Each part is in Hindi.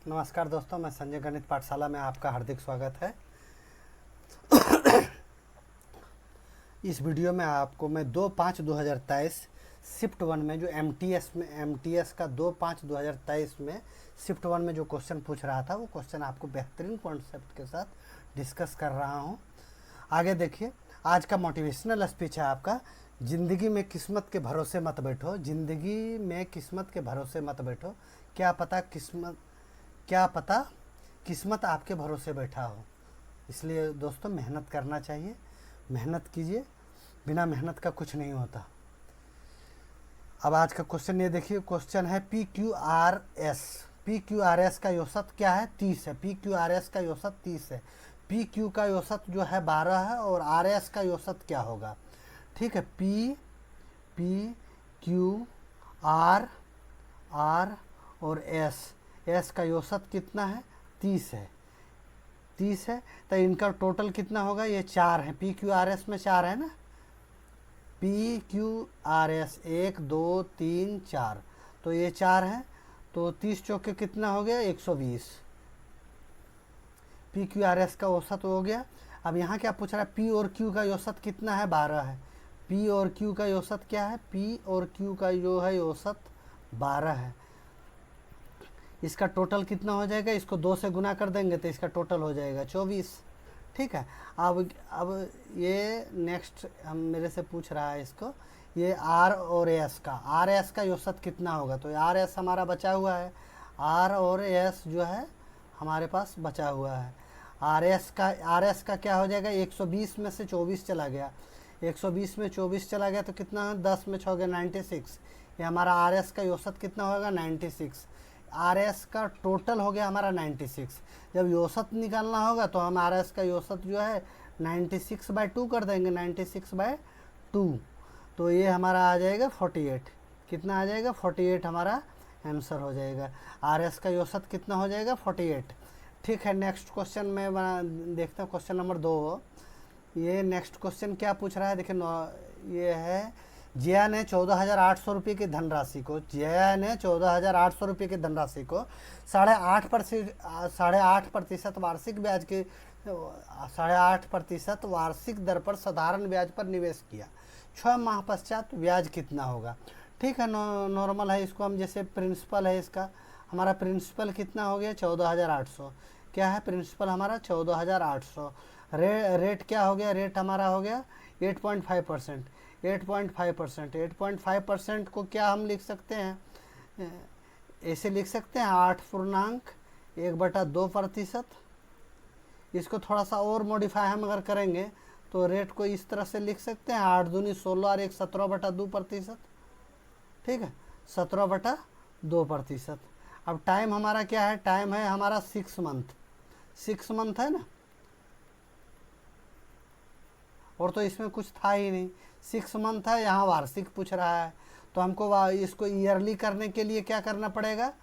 नमस्कार दोस्तों, मैं संजय गणित पाठशाला में आपका हार्दिक स्वागत है। इस वीडियो में आपको मैं 2/5/2023 शिफ्ट 1 में जो एमटीएस का 2/5/2023 में शिफ्ट 1 में जो क्वेश्चन पूछ रहा था, वो क्वेश्चन आपको बेहतरीन कॉन्सेप्ट के साथ डिस्कस कर रहा हूँ। आगे देखिए, आज का मोटिवेशनल स्पीच है आपका, ज़िंदगी में किस्मत के भरोसे मत बैठो। ज़िंदगी में किस्मत के भरोसे मत बैठो, क्या पता किस्मत आपके भरोसे बैठा हो। इसलिए दोस्तों मेहनत करना चाहिए, मेहनत कीजिए, बिना मेहनत का कुछ नहीं होता। अब आज का क्वेश्चन ये देखिए, क्वेश्चन है PQRS। PQRS का औसत क्या है? 30 है। PQRS का औसत 30 है। PQ का औसत जो है 12 है और RS का औसत क्या होगा? ठीक है, PQR और S का औसत कितना है? 30 है। 30 है तो इनका टोटल कितना होगा? ये 4 है। PQRS में 4 है ना, PQRS 1 2 3 4, तो ये 4 है, तो 30 चौके कितना हो गया? 120। PQRS का औसत हो गया। अब यहाँ क्या पूछ रहा है? P और Q का औसत कितना है? 12 है। P और Q का औसत क्या है? P और Q का जो है औसत 12 है। इसका टोटल कितना हो जाएगा? इसको 2 से गुना कर देंगे तो इसका टोटल हो जाएगा 24। ठीक है। अब ये नेक्स्ट हम मेरे से पूछ रहा है इसको, ये R और S का औसत कितना होगा? तो RS हमारा बचा हुआ है, R और S जो है हमारे पास बचा हुआ है। RS का क्या हो जाएगा? 120 में से 24 चला गया, 120 में 24 चला गया तो कितना है? 10 में 6 गया 96। ये हमारा RS का औसत कितना होगा? 96। RS का टोटल हो गया हमारा 96। जब औसत निकालना होगा तो हम RS का औसत जो है 96/2 कर देंगे, 96/2, तो ये हमारा आ जाएगा 48। कितना आ जाएगा? 48 हमारा आंसर हो जाएगा। RS का औसत कितना हो जाएगा? 48। ठीक है, नेक्स्ट क्वेश्चन में देखते हैं, क्वेश्चन नंबर 2। ये नेक्स्ट क्वेश्चन क्या पूछ रहा है? देखिए, ये है, जया ने 14,800 रुपये की धनराशि को 8.5% वार्षिक ब्याज के 8.5% वार्षिक दर पर साधारण ब्याज पर निवेश किया। 6 माह पश्चात ब्याज कितना होगा? ठीक है, नॉर्मल है, इसको हम जैसे प्रिंसिपल है इसका, हमारा प्रिंसिपल कितना हो गया? 14,800। क्या है प्रिंसिपल हमारा? 14,800। रेट क्या हो गया? रेट हमारा हो गया 8.5%। 8.5% को क्या हम लिख सकते हैं? ऐसे लिख सकते हैं 8.1/2%। इसको थोड़ा सा और मॉडिफाई हम अगर करेंगे तो रेट को इस तरह से लिख सकते हैं 8 दूनी 16 और 1 17/2%। ठीक है, 17/2%। अब टाइम हमारा क्या है? टाइम है हमारा 6 मंथ। 6 मंथ है ना, और तो इसमें कुछ था ही नहीं, 6 मंथ है, यहाँ वार्षिक पूछ रहा है, तो हमको इसको ईयरली करने के लिए क्या करना पड़ेगा?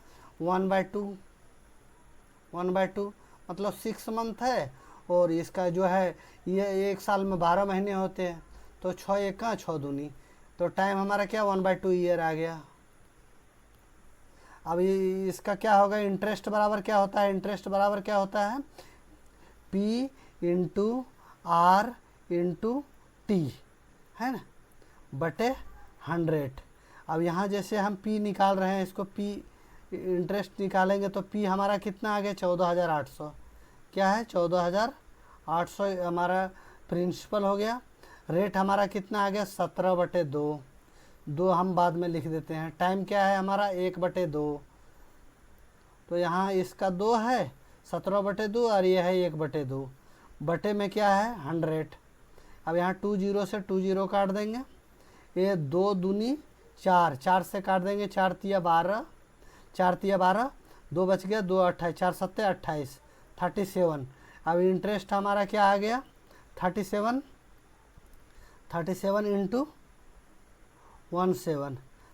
1/2 मतलब 6 मंथ है, और इसका जो है ये 1 साल में 12 महीने होते हैं, तो 6 1 6 दूनी, तो टाइम हमारा क्या? 1/2 ईयर आ गया। अब इसका क्या होगा? इंटरेस्ट बराबर क्या होता है? इंटरेस्ट बराबर क्या होता है? P × R × T है ना, बटे 100। अब यहाँ जैसे हम P निकाल रहे हैं, इसको P इंटरेस्ट निकालेंगे तो P हमारा कितना आ गया? 14,800। क्या है? 14,800 हमारा प्रिंसिपल हो गया। रेट हमारा कितना आ गया? 17/2। 2 हम बाद में लिख देते हैं। टाइम क्या है हमारा? 1/2, तो यहाँ इसका 2 है, 17/2, और ये है 1/2। बटे में क्या है? 100। अब यहाँ 2 0 से 2 0 काट देंगे, ये 2 दूनी 4, 4 से काट देंगे, 4 तिया 12, 4 तिया 12, 2 बच गया, 2 28, 4 7 28, 37। अब इंटरेस्ट हमारा क्या आ गया? 37 × 17,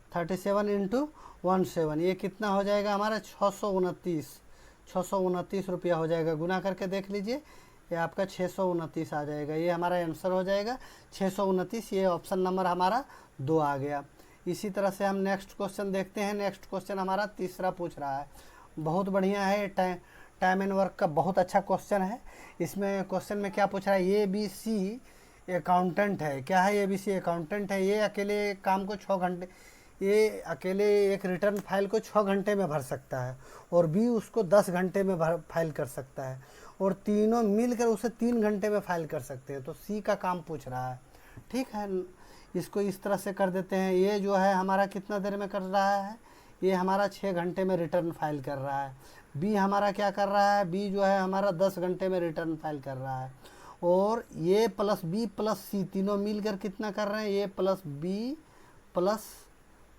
37 × 17, ये कितना हो जाएगा हमारा? 629 रुपया हो जाएगा। गुना करके देख लीजिए, ये आपका 629 आ जाएगा। ये हमारा आंसर हो जाएगा 629। ये ऑप्शन नंबर हमारा 2 आ गया। इसी तरह से हम नेक्स्ट क्वेश्चन देखते हैं। नेक्स्ट क्वेश्चन हमारा तीसरा पूछ रहा है, बहुत बढ़िया है। टाइम एंड वर्क का बहुत अच्छा क्वेश्चन है। इसमें क्वेश्चन में क्या पूछ रहा है, ए बी सी अकाउंटेंट है। क्या है, ए बी सी अकाउंटेंट है। ये अकेले काम को 6 घंटे, ये अकेले एक रिटर्न फाइल को 6 घंटे में भर सकता है, और बी उसको 10 घंटे में फाइल कर सकता है, और तीनों मिलकर उसे 3 घंटे में फाइल कर सकते हैं। तो सी का काम पूछ रहा है। ठीक है, इसको इस तरह से कर देते हैं। ये जो है हमारा कितना देर में कर रहा है, ये हमारा 6 घंटे में रिटर्न फाइल कर रहा है। बी हमारा क्या कर रहा है, बी जो है हमारा 10 घंटे में रिटर्न फाइल कर रहा है। और ये प्लस बी प्लस सी तीनों मिलकर कितना कर रहे हैं, ये प्लस बी प्लस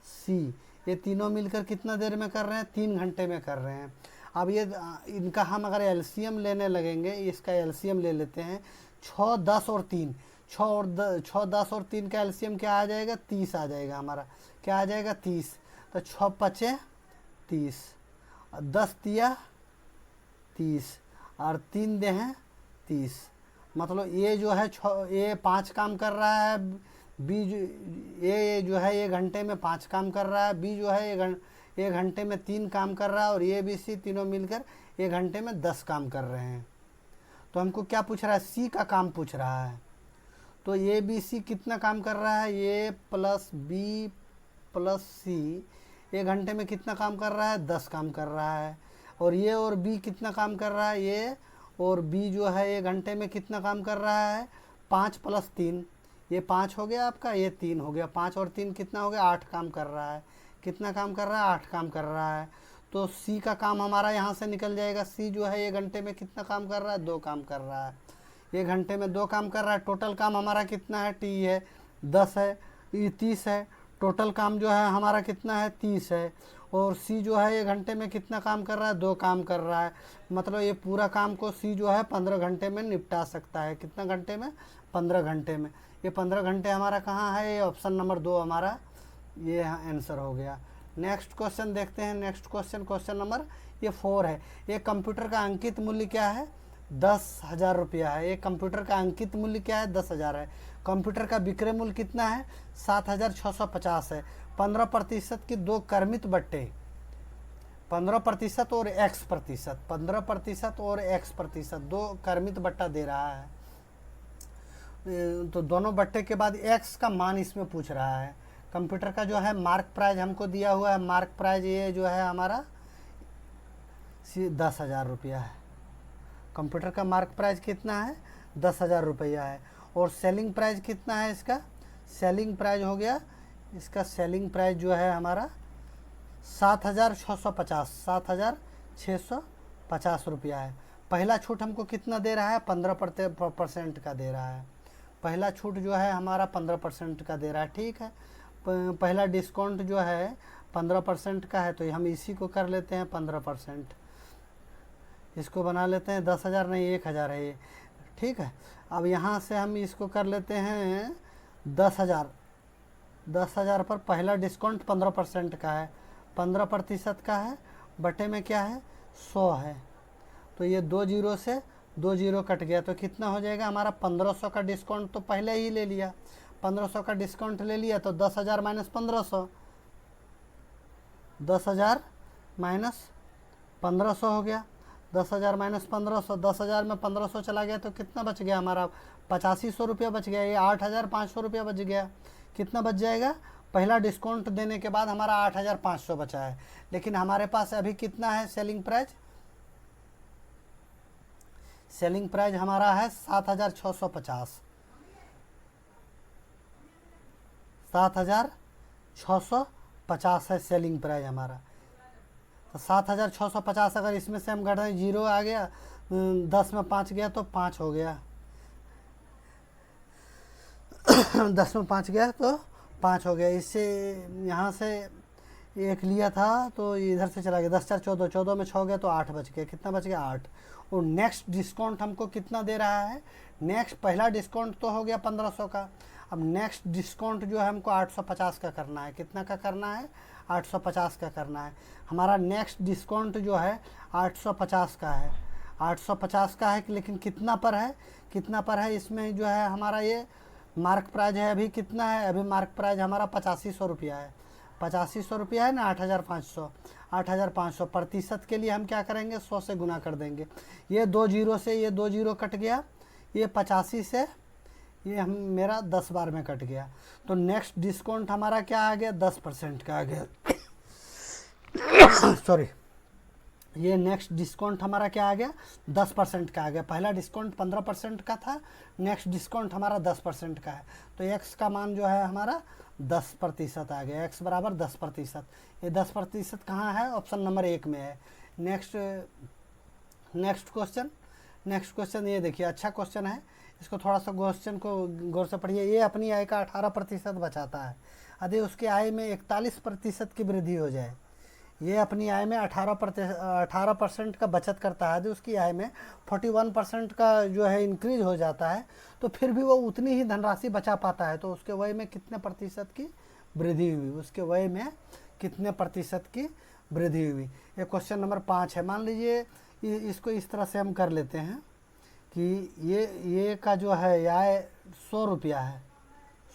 सी, ये तीनों मिलकर कितना देर में कर रहे हैं, 3 घंटे में कर रहे हैं। अब ये इनका हम अगर एलसीएम लेने लगेंगे, इसका एलसीएम ले लेते हैं। 6, 10 और 3, 6, 10 और 3 का एलसीएम क्या आ जाएगा, 30 आ जाएगा हमारा। क्या आ जाएगा, 30। तो 6 पचे 30, 10 दिया 30, और 3 दे हैं 30। मतलब ये जो है ये 5 काम कर रहा है, बी ये जो है 1 घंटे में 5 काम कर रहा है, बी जो है 1 घंटे में 3 काम कर रहा है, और ये बी सी तीनों मिलकर 1 घंटे में 10 काम कर रहे हैं। तो हमको क्या पूछ रहा है, सी का काम पूछ रहा है। तो ए बी सी कितना काम कर रहा है, ये प्लस बी प्लस सी 1 घंटे में कितना काम कर रहा है, 10 काम कर रहा है। और ये और बी कितना काम कर रहा है, ये और बी जो है 1 घंटे में कितना काम कर रहा है, 5 प्लस 3, ये 5 हो गया आपका, ये 3 हो गया। 5 और 3 कितना हो गया, 8 काम कर रहा है। कितना काम कर रहा है, 8 काम कर रहा है। तो सी का काम हमारा यहाँ से निकल जाएगा। सी जो है 1 घंटे में कितना काम कर रहा है, 2 काम कर रहा है। 1 घंटे में 2 काम कर रहा है। टोटल काम हमारा कितना है, टी है 10 है, ये 30 है। टोटल काम जो है हमारा कितना है, 30 है। और सी जो है 1 घंटे में कितना काम कर रहा है, 2 काम कर रहा है। मतलब ये पूरा काम को सी जो है 15 घंटे में निपटा सकता है। कितना घंटे में, 15 घंटे में। ये 15 घंटे हमारा कहाँ है, ये ऑप्शन नंबर 2 हमारा ये आंसर हो गया। नेक्स्ट क्वेश्चन देखते हैं। नेक्स्ट क्वेश्चन, क्वेश्चन नंबर ये 4 है। ये कंप्यूटर का अंकित मूल्य क्या है, 10,000 रुपया है। ये कंप्यूटर का अंकित मूल्य क्या है, 10,000 है। कंप्यूटर का विक्रय मूल्य कितना है, 7,650 है। 15% की 2 क्रमित बट्टे, 15% और x प्रतिशत, 15% और x प्रतिशत 2 क्रमित बट्टा दे रहा है। तो दोनों बट्टे के बाद x का मान इसमें पूछ रहा है। कंप्यूटर का जो है मार्क प्राइज हमको दिया हुआ है। मार्क प्राइज ये जो है हमारा 10,000 रुपया है। कंप्यूटर का मार्क प्राइस कितना है, 10,000 रुपया है। और सेलिंग प्राइस कितना है इसका, सेलिंग प्राइस हो गया इसका, सेलिंग प्राइस जो है हमारा 7,650, 7,650 रुपया है। पहला छूट हमको कितना दे रहा है, 15% का दे रहा है। पहला छूट जो है हमारा 15% का दे रहा है। ठीक है, पहला डिस्काउंट जो है 15% का है, तो हम इसी को कर लेते हैं 15%। इसको बना लेते हैं 10,000 नहीं 1,000 है ये। ठीक है, अब यहाँ से हम इसको कर लेते हैं 10,000। 10,000 पर पहला डिस्काउंट 15% का है, 15% का है, बटे में क्या है 100 है। तो ये 2 जीरो से 2 जीरो कट गया, तो कितना हो जाएगा हमारा 1500 का डिस्काउंट तो पहले ही ले लिया। 1500 का डिस्काउंट ले लिया तो 10,000 माइनस 1500, 10,000 माइनस 1500 हो गया। 10,000 माइनस 1500, 10,000 में 1500 चला गया तो कितना बच गया हमारा, 8500 रुपया बच गया। ये 8,500 रुपया बच गया। कितना बच जाएगा, पहला डिस्काउंट देने के बाद हमारा 8,500 बचा है। लेकिन हमारे पास अभी कितना है सेलिंग प्राइस, सेलिंग प्राइस हमारा है 7,650, 7,650 है सेलिंग प्राइस हमारा। तो 7,650 अगर इसमें से हम घटाएं, जीरो आ गया, 10 में 5 गया तो 5 हो गया। 10 में 5 गया तो 5 हो गया। इससे यहाँ से 1 लिया था तो इधर से चला गया, 10 4 14, 14 में 6 गया तो 8 बच गया। कितना बच गया, 8। और नेक्स्ट डिस्काउंट हमको कितना दे रहा है, नेक्स्ट पहला डिस्काउंट तो हो गया 1500 का। अब नेक्स्ट डिस्काउंट जो है हमको 850 का करना है। कितना का करना है, 850 का करना है। हमारा नेक्स्ट डिस्काउंट जो है 850 का है, 850 का है। लेकिन कितना पर है, कितना पर है इसमें जो है हमारा ये मार्क प्राइस है अभी कितना है, अभी मार्क प्राइस हमारा 8500 रुपया है। 8500 रुपया है ना, 8500, 8500 प्रतिशत के लिए हम क्या करेंगे, 100 से गुना कर देंगे। ये 2 जीरो से ये 2 जीरो कट गया, ये 85 से ये हम मेरा 10 बार में कट गया। तो नेक्स्ट डिस्काउंट हमारा क्या आ गया, 10% का आ गया। सॉरी, ये नेक्स्ट डिस्काउंट हमारा क्या आ गया, 10% का आ गया। पहला डिस्काउंट 15% का था, नेक्स्ट डिस्काउंट हमारा 10% का है। तो x का मान जो है हमारा 10% आ गया, x बराबर 10%। ये 10% कहाँ है, ऑप्शन नंबर 1 में है। नेक्स्ट क्वेश्चन ये देखिए, अच्छा क्वेश्चन है, इसको थोड़ा सा क्वेश्चन को गौर से पढ़िए। ये अपनी आय का 18% बचाता है, यदि उसकी आय में 41% की वृद्धि हो जाए। ये अपनी आय में 18% का बचत करता है, यदि उसकी आय में 41% का जो है इंक्रीज हो जाता है, तो फिर भी वो उतनी ही धनराशि बचा पाता है। तो उसके व्यय में कितने प्रतिशत की वृद्धि हुई, उसके व्यय में कितने प्रतिशत की वृद्धि हुई। ये क्वेश्चन नंबर 5 है। मान लीजिए इसको इस तरह से हम कर लेते हैं कि ये का जो है आय 100 रुपया है,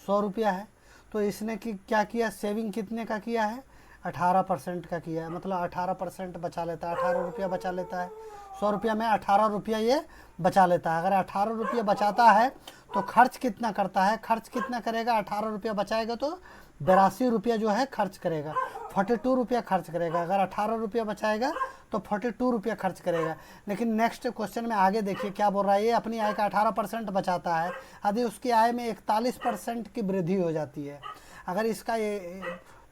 100 रुपया है। तो इसने क्या किया, सेविंग कितने का किया है, 18% का किया है, मतलब 18% बचा लेता है, 18 रुपया बचा लेता है। 100 रुपया में 18 रुपया ये बचा लेता है। अगर 18 रुपया बचाता है तो खर्च कितना करता है, खर्च कितना करेगा, 18 रुपया बचाएगा तो 82 रुपया जो है खर्च करेगा, 42 रुपया खर्च करेगा। अगर 18 रुपया बचाएगा तो 42 रुपया खर्च करेगा। लेकिन नेक्स्ट क्वेश्चन में आगे देखिए क्या बोल रहा है, ये अपनी आय का 18% बचाता है, यदि उसकी आय में 41% की वृद्धि हो जाती है। अगर इसका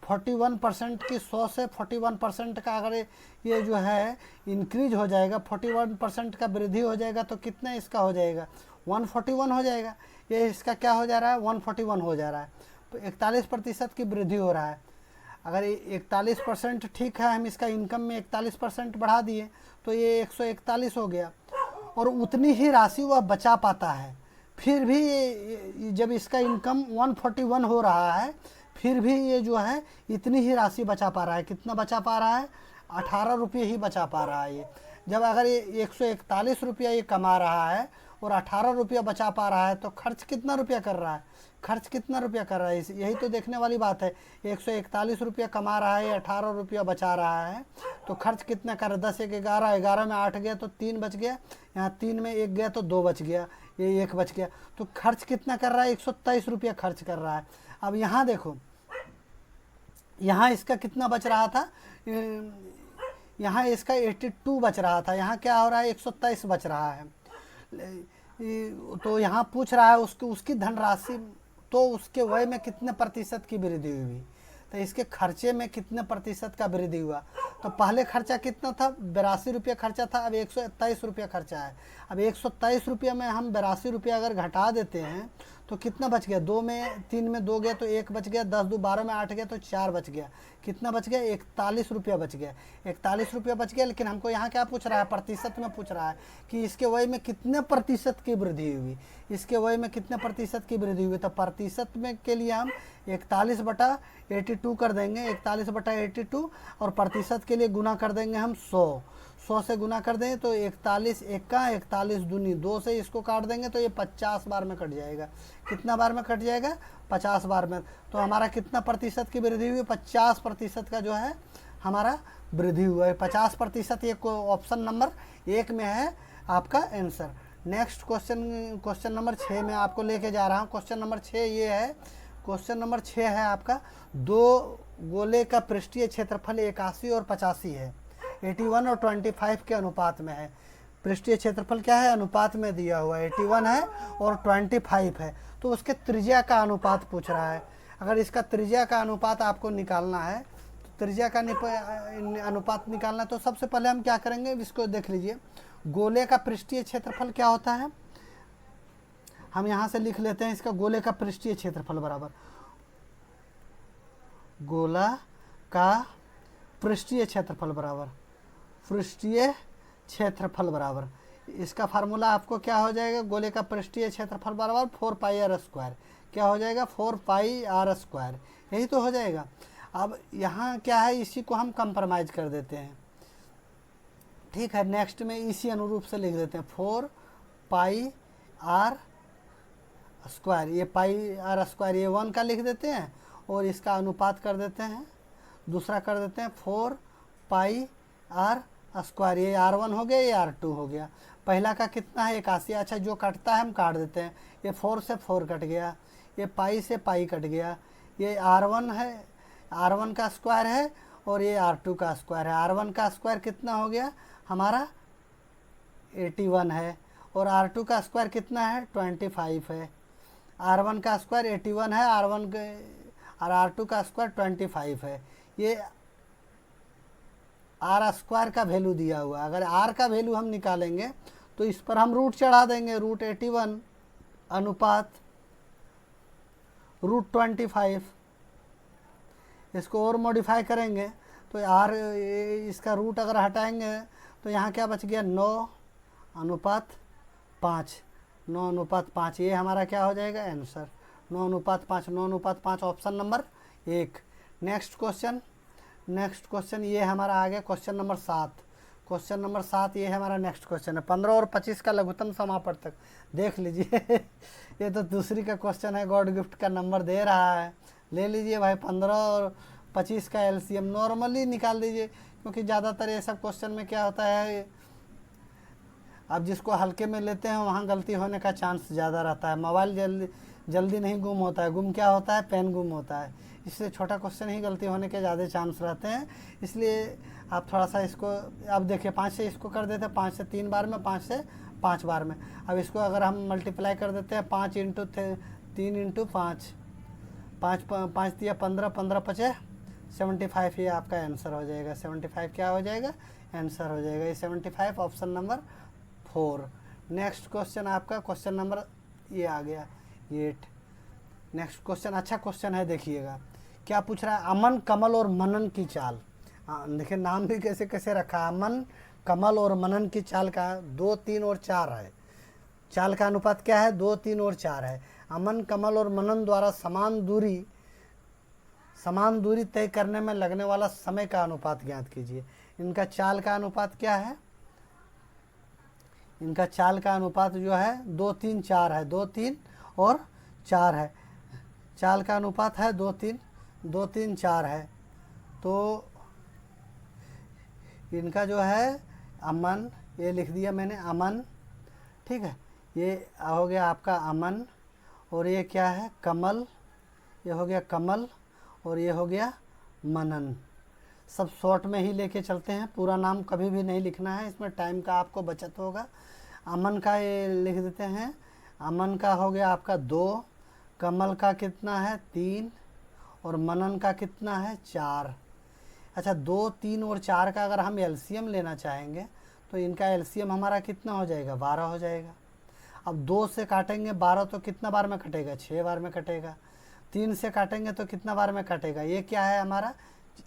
41% की 100 से 41% का अगर ये जो है इंक्रीज हो जाएगा, 41% का वृद्धि हो जाएगा, तो कितना इसका हो जाएगा, 141 हो जाएगा। ये इसका क्या हो जा रहा है, 141 हो जा रहा है। तो 41% की वृद्धि हो रहा है। अगर 41% ठीक है, हम इसका इनकम में 41% बढ़ा दिए तो ये 141 हो गया, और उतनी ही राशि वह बचा पाता है। फिर भी जब इसका इनकम 141 हो रहा है, फिर भी ये जो है इतनी ही राशि बचा पा रहा है। कितना बचा पा रहा है, 18 रुपये ही बचा पा रहा है ये। जब अगर ये 141 रुपया ये कमा रहा है और 18 रुपया बचा पा रहा है, तो खर्च कितना रुपया कर रहा है, खर्च कितना रुपया कर रहा है, यही तो देखने वाली बात है। 141 रुपया कमा रहा है, 18 रुपया बचा रहा है, तो खर्च कितना कर रहा है, 10 1 11, 11 में 8 गया तो 3 बच गया, यहाँ 3 में 1 गया तो 2 बच गया, ये 1 बच गया। तो खर्च कितना कर रहा है, 123 रुपया खर्च कर रहा है। अब यहाँ देखो, यहाँ इसका कितना बच रहा था, यहाँ इसका 82 बच रहा था, यहाँ क्या हो रहा है, 123 बच रहा है। तो यहाँ पूछ रहा है उसकी धनराशि, तो उसके व्यय में कितने प्रतिशत की वृद्धि हुई, तो इसके खर्चे में कितने प्रतिशत का वृद्धि हुआ। तो पहले खर्चा कितना था, 82 रुपया खर्चा था, अब 123 रुपया खर्चा है। अब 123 रुपया में हम 82 रुपया अगर घटा देते हैं तो कितना बच गया, 2 में 3 में 2 गया तो 1 बच गया, 10 2 12 में 8 गया तो 4 बच गया। कितना बच गया, 41 रुपया बच गया, 41 रुपया बच गया। लेकिन हमको यहाँ क्या पूछ रहा है, प्रतिशत में पूछ रहा है कि इसके व्यय में कितने प्रतिशत की वृद्धि हुई, इसके व्यय में कितने प्रतिशत की वृद्धि हुई। तो प्रतिशत में के लिए हम 41/82 कर देंगे, 41/82, और प्रतिशत के लिए गुना कर देंगे हम 100 से गुना कर दें तो 41 1 41 दूनी 2 से इसको काट देंगे तो ये 50 बार में कट जाएगा। कितना बार में कट जाएगा, 50 बार में। तो हमारा कितना प्रतिशत की वृद्धि हुई, 50% का जो है हमारा वृद्धि हुआ है। 50%, ये ऑप्शन नंबर 1 में है आपका आंसर। नेक्स्ट क्वेश्चन नंबर 6 में आपको लेके जा रहा हूँ। क्वेश्चन नंबर 6 ये है, क्वेश्चन नंबर 6 है आपका, 2 गोले का पृष्ठीय क्षेत्रफल 81 और 85 है, 81 और 25 के अनुपात में है। पृष्ठीय क्षेत्रफल क्या है, अनुपात में दिया हुआ है, 81 है और 25 है। तो उसके त्रिज्या का अनुपात पूछ रहा है। अगर इसका त्रिज्या का अनुपात आपको निकालना है, तो त्रिज्या का अनुपात निकालना है, तो सबसे पहले हम क्या करेंगे, इसको देख लीजिए। गोले का पृष्ठीय क्षेत्रफल क्या होता है, हम यहाँ से लिख लेते हैं इसका, गोले का पृष्ठीय क्षेत्रफल बराबर गोला का पृष्ठीय क्षेत्रफल बराबर पृष्ठीय क्षेत्रफल बराबर, इसका फार्मूला आपको क्या हो जाएगा, गोले का पृष्ठीय क्षेत्रफल बराबर 4πr²। क्या हो जाएगा, 4πr², यही तो हो जाएगा। अब यहाँ क्या है, इसी को हम कंप्रोमाइज कर देते हैं, ठीक है। नेक्स्ट में इसी अनुरूप से लिख देते हैं 4πr², ये πr², ये 1 का लिख देते हैं और इसका अनुपात कर देते हैं दूसरा कर देते हैं 4 पाई आर स्क्वायर। ये R1 हो गया, ये R2 हो गया। पहला का कितना है 81। अच्छा जो कटता है हम काट देते हैं। ये 4 से 4 कट गया, ये पाई से पाई कट गया। ये R1 है, R1 का स्क्वायर है, और ये R2 का स्क्वायर है। R1 का स्क्वायर कितना हो गया हमारा 81 है, और R2 का स्क्वायर कितना है 25 है। R1 का स्क्वायर 81 है, और R2 का स्क्वायर 25 है। ये आर स्क्वायर का वैल्यू दिया हुआ है। अगर आर का वैल्यू हम निकालेंगे तो इस पर हम रूट चढ़ा देंगे, रूट 81 अनुपात रूट 25। इसको और मॉडिफाई करेंगे तो आर इसका रूट अगर हटाएंगे तो यहाँ क्या बच गया 9 अनुपात 5। 9 अनुपात 5 ये हमारा क्या हो जाएगा आंसर, 9 अनुपात 5। 9 अनुपात 5 ऑप्शन नंबर 1। नेक्स्ट क्वेश्चन ये हमारा आ गया क्वेश्चन नंबर 7। क्वेश्चन नंबर 7 ये हमारा नेक्स्ट क्वेश्चन है। 15 और 25 का लघुत्तम समापवर्तक देख लीजिए। ये तो दूसरी का क्वेश्चन है, गॉड गिफ्ट का नंबर दे रहा है। ले लीजिए भाई 15 और 25 का एलसीएम नॉर्मली निकाल दीजिए, क्योंकि ज़्यादातर ये सब क्वेश्चन में क्या होता है, अब जिसको हल्के में लेते हैं वहाँ गलती होने का चांस ज़्यादा रहता है। मोबाइल जल्दी नहीं गुम होता है, गुम क्या होता है पेन गुम होता है। इससे छोटा क्वेश्चन ही गलती होने के ज़्यादा चांस रहते हैं। इसलिए आप थोड़ा सा इसको, अब देखिए 5 से इसको कर देते हैं, 5 से 3 बार में, 5 से 5 बार में। अब इसको अगर हम मल्टीप्लाई कर देते हैं 5 इंटू 3 इंटू 5, 5 दिया 15, 15 5 75। ये आपका आंसर हो जाएगा। 75 क्या हो जाएगा आंसर हो जाएगा। ये 75 ऑप्शन नंबर 4। नेक्स्ट क्वेश्चन आपका क्वेश्चन नंबर ये आ गया 8। नेक्स्ट क्वेश्चन अच्छा क्वेश्चन है, देखिएगा क्या पूछ रहा है। अमन कमल और मनन की चाल। देखिए नाम भी कैसे कैसे रखा है। अमन कमल और मनन की चाल का 2, 3 और 4 है। चाल का अनुपात क्या है 2, 3 और 4 है। अमन कमल और मनन द्वारा समान दूरी तय करने में लगने वाला समय का अनुपात ज्ञात कीजिए। इनका चाल का अनुपात क्या है, इनका चाल का अनुपात जो है 2, 3, 4 है। 2, 3 और 4 है। चाल का अनुपात है 2, 3, 4 है। तो इनका जो है अमन, ये लिख दिया मैंने अमन, ठीक है। ये हो गया आपका अमन, और ये क्या है कमल, ये हो गया कमल, और ये हो गया मनन। सब शॉर्ट में ही लेके चलते हैं, पूरा नाम कभी भी नहीं लिखना है, इसमें टाइम का आपको बचत होगा। अमन का ये लिख देते हैं, अमन का हो गया आपका 2, कमल का कितना है 3, और मनन का कितना है 4। अच्छा 2, 3 और 4 का अगर हम एलसीएम लेना चाहेंगे तो इनका एलसीएम हमारा कितना हो जाएगा 12 हो जाएगा। अब 2 से काटेंगे 12 तो कितना बार में कटेगा 6 बार में कटेगा। 3 से काटेंगे तो कितना बार में कटेगा। ये क्या है हमारा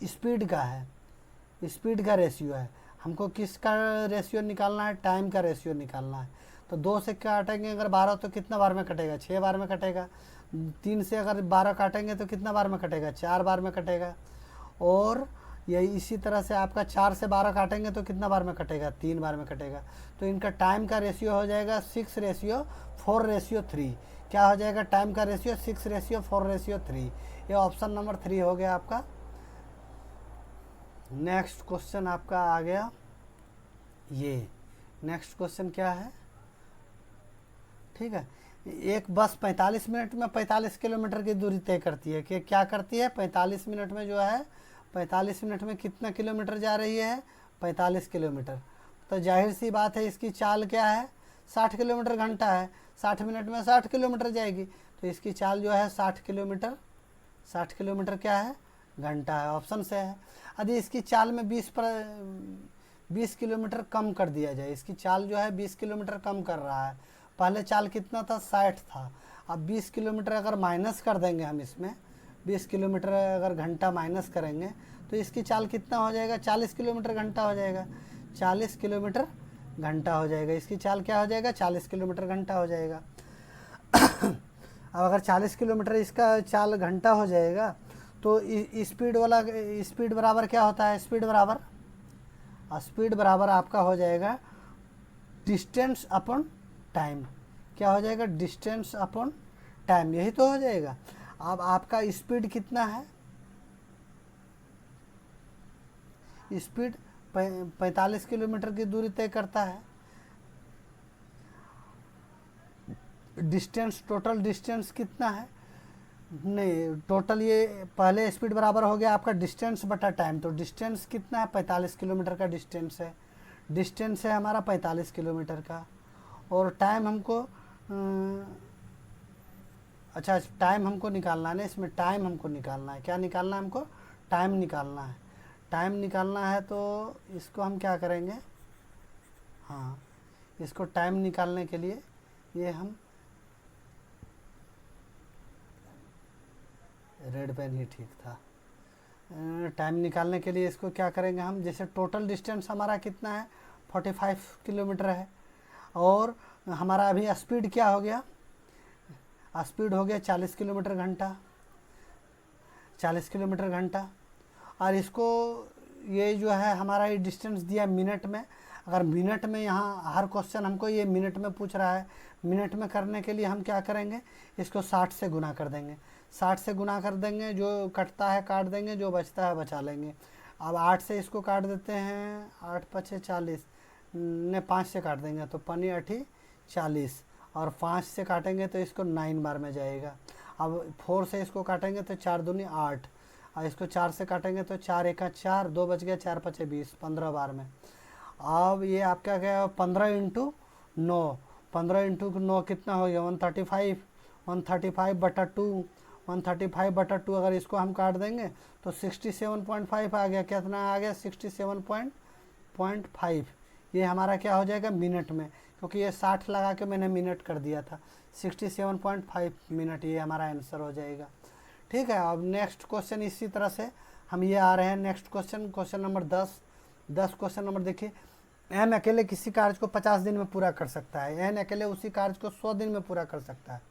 स्पीड का है, स्पीड का रेशियो है। हमको किसका रेशियो निकालना है टाइम का रेशियो निकालना है। तो 2 से काटेंगे अगर 12 तो कितना बार में कटेगा 6 बार में कटेगा। 3 से अगर 12 काटेंगे तो कितना बार में कटेगा 4 बार में कटेगा। और यही इसी तरह से आपका 4 से 12 काटेंगे तो कितना बार में कटेगा 3 बार में कटेगा। तो इनका टाइम का रेशियो हो जाएगा 6:4:3। क्या हो जाएगा टाइम का रेशियो 6:4:3। ये ऑप्शन नंबर 3 हो गया आपका। नेक्स्ट क्वेश्चन आपका आ गया ये। नेक्स्ट क्वेश्चन क्या है, ठीक है। एक बस 45 मिनट में 45 किलोमीटर की दूरी तय करती है। कि क्या करती है 45 मिनट में जो है 45 मिनट में कितना किलोमीटर जा रही है 45 किलोमीटर। तो जाहिर सी बात है इसकी चाल क्या है 60 किलोमीटर घंटा है। 60 मिनट में 60 किलोमीटर जाएगी, तो इसकी चाल जो है 60 किलोमीटर क्या है घंटा है। ऑप्शन से है। यदि इसकी चाल में 20 किलोमीटर कम कर दिया जाए, इसकी चाल जो है 20 किलोमीटर कम कर रहा है। पहले चाल कितना था 60 था। अब 20 किलोमीटर अगर माइनस कर देंगे हम, इसमें 20 किलोमीटर अगर घंटा माइनस करेंगे तो इसकी चाल कितना हो जाएगा 40 किलोमीटर घंटा हो जाएगा। 40 किलोमीटर घंटा हो जाएगा। इसकी चाल क्या हो जाएगा 40 किलोमीटर घंटा हो जाएगा। अब अगर 40 किलोमीटर इसका चाल घंटा हो जाएगा तो स्पीड बराबर क्या होता है, स्पीड बराबर आपका हो जाएगा डिस्टेंस अपॉन टाइम। क्या हो जाएगा डिस्टेंस अपॉन टाइम, यही तो हो जाएगा। अब आपका स्पीड कितना है स्पीड 45 किलोमीटर की दूरी तय करता है। डिस्टेंस, टोटल डिस्टेंस कितना है, नहीं टोटल ये पहले स्पीड बराबर हो गया आपका डिस्टेंस बटा टाइम, तो डिस्टेंस कितना है 45 किलोमीटर का डिस्टेंस है, डिस्टेंस है हमारा 45 किलोमीटर का। और टाइम हमको अच्छा टाइम हमको निकालना है ना, इसमें टाइम हमको निकालना है, क्या निकालना है हमको, टाइम निकालना है। टाइम निकालना है तो इसको हम क्या करेंगे, हाँ इसको टाइम निकालने के लिए ये हम रेड पेन ही ठीक था। टाइम निकालने के लिए इसको क्या करेंगे हम, जैसे टोटल डिस्टेंस हमारा कितना है 45 किलोमीटर है, और हमारा अभी स्पीड क्या हो गया, स्पीड हो गया 40 किलोमीटर घंटा, 40 किलोमीटर घंटा। और इसको ये जो है हमारा ये डिस्टेंस दिया मिनट में, अगर मिनट में, यहाँ हर क्वेश्चन हमको ये मिनट में पूछ रहा है, मिनट में करने के लिए हम क्या करेंगे, इसको 60 से गुना कर देंगे, 60 से गुना कर देंगे, जो कटता है काट देंगे, जो बचता है बचा लेंगे। अब 8 से इसको काट देते हैं, 8 पचे 40 ने 5 से काट देंगे तो 5 8 40, और 5 से काटेंगे तो इसको 9 बार में जाएगा। अब 4 से इसको काटेंगे तो 4 दूनी 8, और इसको 4 से काटेंगे तो 4 एका 4, 2 बच गया, 4 पचे 20, 15 बार में। अब ये आपका क्या है 15 इंटू 9, 15 इंटू 9 कितना हो गया 135, 135 बटा 2, 135 बटा 2 अगर इसको हम काट देंगे तो 67.5 आ गया, कितना आ गया 67.5। ये हमारा क्या हो जाएगा मिनट में, क्योंकि ये 60 लगा के मैंने मिनट कर दिया था, 67.5 मिनट ये हमारा आंसर हो जाएगा। ठीक है, अब नेक्स्ट क्वेश्चन इसी तरह से हम ये आ रहे हैं next question, question number 10 question number देखिए, एन अकेले किसी कार्य को 50 दिन में पूरा कर सकता है, एन अकेले उसी कार्य को 100 दिन में पूरा कर सकता है।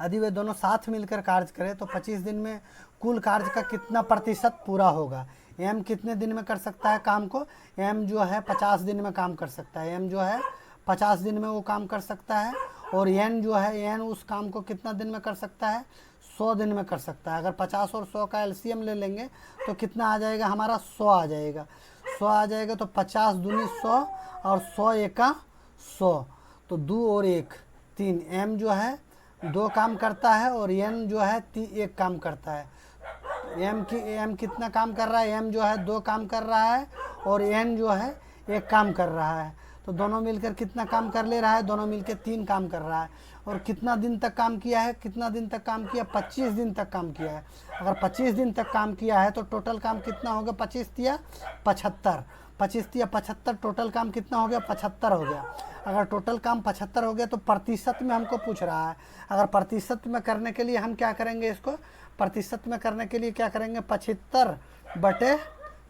यदि वे दोनों साथ मिलकर कार्य करें तो 25 दिन में कुल कार्य का कितना प्रतिशत पूरा होगा। एम कितने दिन में कर सकता है काम को, एम जो है 50 दिन में काम कर सकता है, एम जो है 50 दिन में वो काम कर सकता है। और एन जो है, एन उस काम को कितना दिन में कर सकता है, 100 दिन में कर सकता है। अगर 50 और 100 का एलसीएम ले लेंगे तो कितना आ जाएगा हमारा 100 आ जाएगा, 100 आ जाएगा। तो 50 दूनी 100 और 100 एका 100, तो 2 और 1 3, एम जो है 2 काम करता है और एन जो है 1 काम करता है। एम कितना काम कर रहा है, एम जो है 2 काम कर रहा है और एन जो है 1 काम कर रहा है। तो दोनों मिलकर कितना काम कर ले रहा है, दोनों मिलकर 3 काम कर रहा है। और कितना दिन तक काम किया है, कितना दिन तक काम किया, 25 दिन तक काम किया है। अगर 25 दिन तक काम किया है तो टोटल काम कितना होगा, 25 तिया 75, 25 तिया 75, टोटल काम कितना हो गया 75 हो गया। अगर टोटल काम 75 हो गया तो प्रतिशत में हमको पूछ रहा है। अगर प्रतिशत में करने के लिए हम क्या करेंगे, इसको प्रतिशत में करने के लिए क्या करेंगे, 75 बटे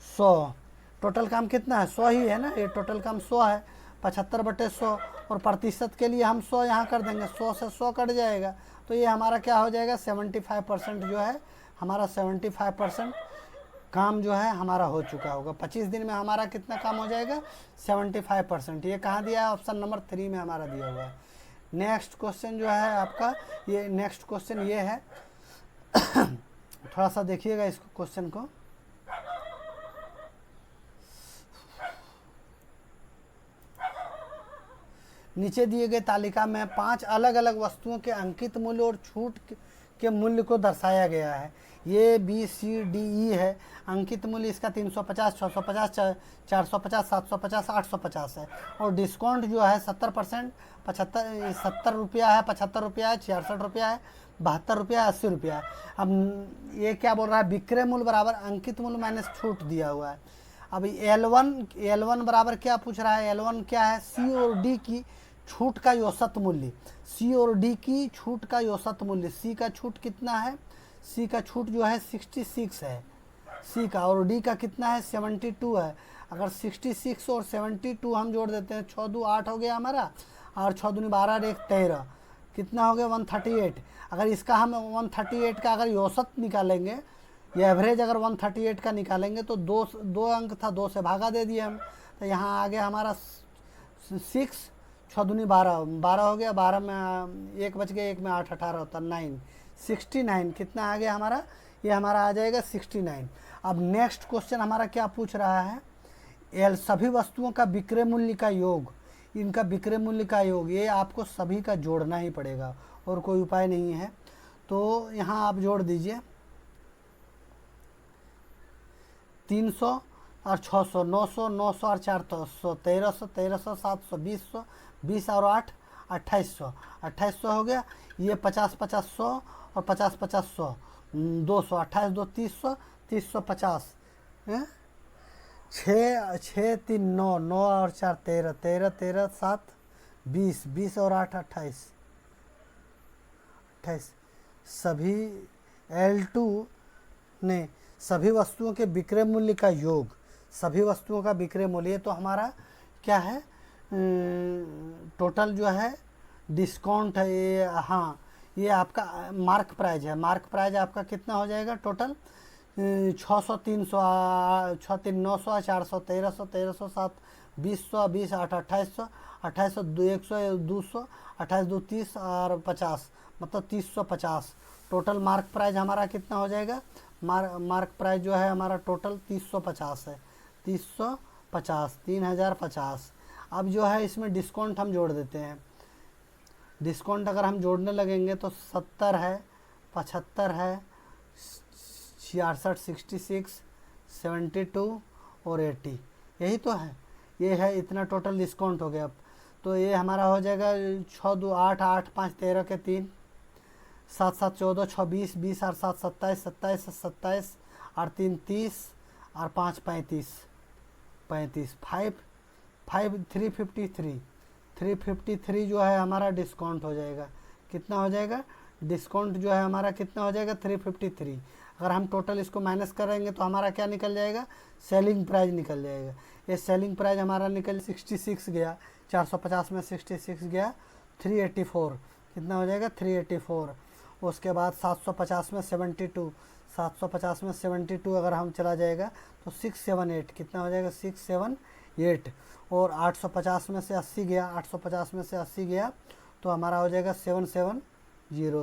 100, टोटल काम कितना है 100 ही है ना, ये टोटल काम 100 है, 75 बटे 100, और प्रतिशत के लिए हम 100 यहाँ कर देंगे, 100 से 100 कट जाएगा, तो ये हमारा क्या हो जाएगा 75% जो है हमारा 75% काम जो है हमारा हो चुका होगा। 25 दिन में हमारा कितना काम हो जाएगा 75%। ये कहाँ दिया है, ऑप्शन नंबर 3 में हमारा दिया हुआ है। नेक्स्ट क्वेश्चन जो है आपका, ये नेक्स्ट क्वेश्चन ये है थोड़ा सा देखिएगा इसको क्वेश्चन को, नीचे दिए गए तालिका में 5 अलग अलग वस्तुओं के अंकित मूल्य और छूट के मूल्य को दर्शाया गया है। ये बी सी डी ई है। अंकित मूल्य इसका 350, 650, 450, 750, 850 है, और डिस्काउंट जो है 70%, 70 रुपया है, 75 रुपया है, 66 रुपया है, 72 रुपया है, 80 रुपया है। अब ये क्या बोल रहा है, विक्रय मूल्य बराबर अंकित मूल्य माइनस छूट दिया हुआ है। अब L1 बराबर क्या पूछ रहा है, L1 क्या है, सी और डी की छूट का औसत मूल्य, सी और डी की छूट का औसत मूल्य। सी का छूट कितना है, सी का छूट जो है 66 है सी का, और डी का कितना है 72 है। अगर 66 और 72 हम जोड़ देते हैं, 6 2 8 हो गया हमारा, और 6 दूनी 12 एक 13, कितना हो गया 138। अगर इसका हम 138 का अगर औसत निकालेंगे, ये एवरेज अगर 138 का निकालेंगे तो दो अंक था, 2 से भागा दे दिए हम, तो यहाँ आ गया हमारा 6, 6 दूनी 12, 12 हो गया, 12 में 1 बच गया, 1 में 8 18 होता 9, 69 कितना आ गया हमारा, ये हमारा आ जाएगा 69। अब नेक्स्ट क्वेश्चन हमारा क्या पूछ रहा है, एल सभी वस्तुओं का विक्रय मूल्य का योग, इनका विक्रय मूल्य का योग, ये आपको सभी का जोड़ना ही पड़ेगा और कोई उपाय नहीं है। तो यहाँ आप जोड़ दीजिए 300 और 600, 900, 900 और 400, 1300, 1300, 700, 2000, 20 और 8, 2800, 2800 हो गया। ये 50, 50, 100 और 50, 50, 100, 200, 28, 2, 300, 300, 50, 6, 3, 9, 9 और 4, 13, 13, 13, 7, 20, 20 और 8, 28, 28। सभी L2 ने सभी वस्तुओं के विक्रय मूल्य का योग, सभी वस्तुओं का विक्रय मूल्य, तो हमारा क्या है, टोटल जो है डिस्काउंट है ये, हाँ ये आपका मार्क प्राइज है। मार्क प्राइज आपका कितना हो जाएगा टोटल, 600, 300, 6, 3, 900, 400, 1300, 1300, 7, 20, 20, 8, 2800, 2800, 100, 200, 28, 2, 30 और 50, मतलब 350। टोटल मार्क प्राइज हमारा कितना हो जाएगा, मार्क प्राइस जो है हमारा टोटल 350 है, 350, 3050। अब जो है इसमें डिस्काउंट हम जोड़ देते हैं। डिस्काउंट अगर हम जोड़ने लगेंगे तो 70 है, 75 है, 66, 66, 72 और 80, यही तो है, ये है, इतना टोटल डिस्काउंट हो गया। अब तो ये हमारा हो जाएगा 6, 2, 8, 8, 5, 13 के 3, 7, 7, 14, 6, 20, 20 और 7, 27, 27, 27 और 3, 30 और 5, 35, 35, 5, 353, 353 जो है हमारा डिस्काउंट हो जाएगा। कितना हो जाएगा डिस्काउंट जो है हमारा, कितना हो जाएगा 353। अगर हम टोटल इसको माइनस करेंगे तो हमारा क्या निकल जाएगा, सेलिंग प्राइस निकल जाएगा। ये सेलिंग प्राइस हमारा निकल 66 गया, 450 में 66 गया, 384, कितना हो जाएगा 384। उसके बाद 750 में 72, 750 में 72 अगर हम चला जाएगा तो 678, कितना हो जाएगा 678। और 850 में से 80 गया, 850 में से 80 गया तो हमारा हो जाएगा 770,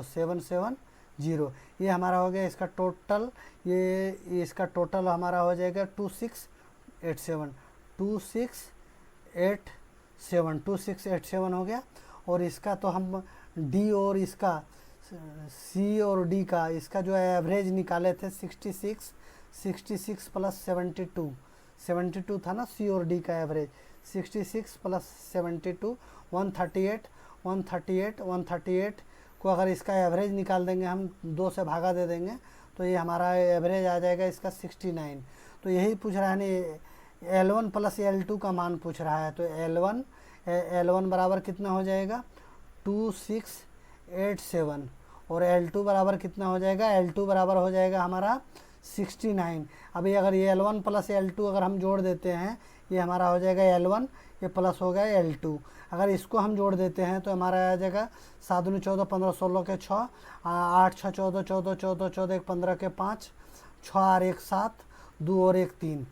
770। ये हमारा हो गया इसका टोटल, ये इसका टोटल हमारा हो जाएगा 2687, 2687 हो गया। और इसका तो हम डी और इसका सी और डी का, इसका जो है एवरेज निकाले थे 66, 66 प्लस 72, 72 था ना सी और डी का एवरेज, 66 प्लस 72, 138, 138, 138 को अगर इसका एवरेज निकाल देंगे हम, 2 से भागा दे देंगे तो ये हमारा एवरेज आ जाएगा इसका 69। तो यही पूछ रहा है ना, L1 प्लस L2 का मान पूछ रहा है। तो L1 बराबर कितना हो जाएगा 2687 और L2 बराबर कितना हो जाएगा, L2 बराबर हो जाएगा हमारा 69। अभी अगर ये L1 प्लस L2 अगर हम जोड़ देते हैं, ये हमारा हो जाएगा L1, ये प्लस हो गया L2। अगर इसको हम जोड़ देते हैं तो हमारा आ जाएगा 7 दूनी 14, 15, 16 के 6, 8, 6, 14, 14, 14, 14, 1, 15 के 5, 6 और 1, 7, 2 और 1, 3,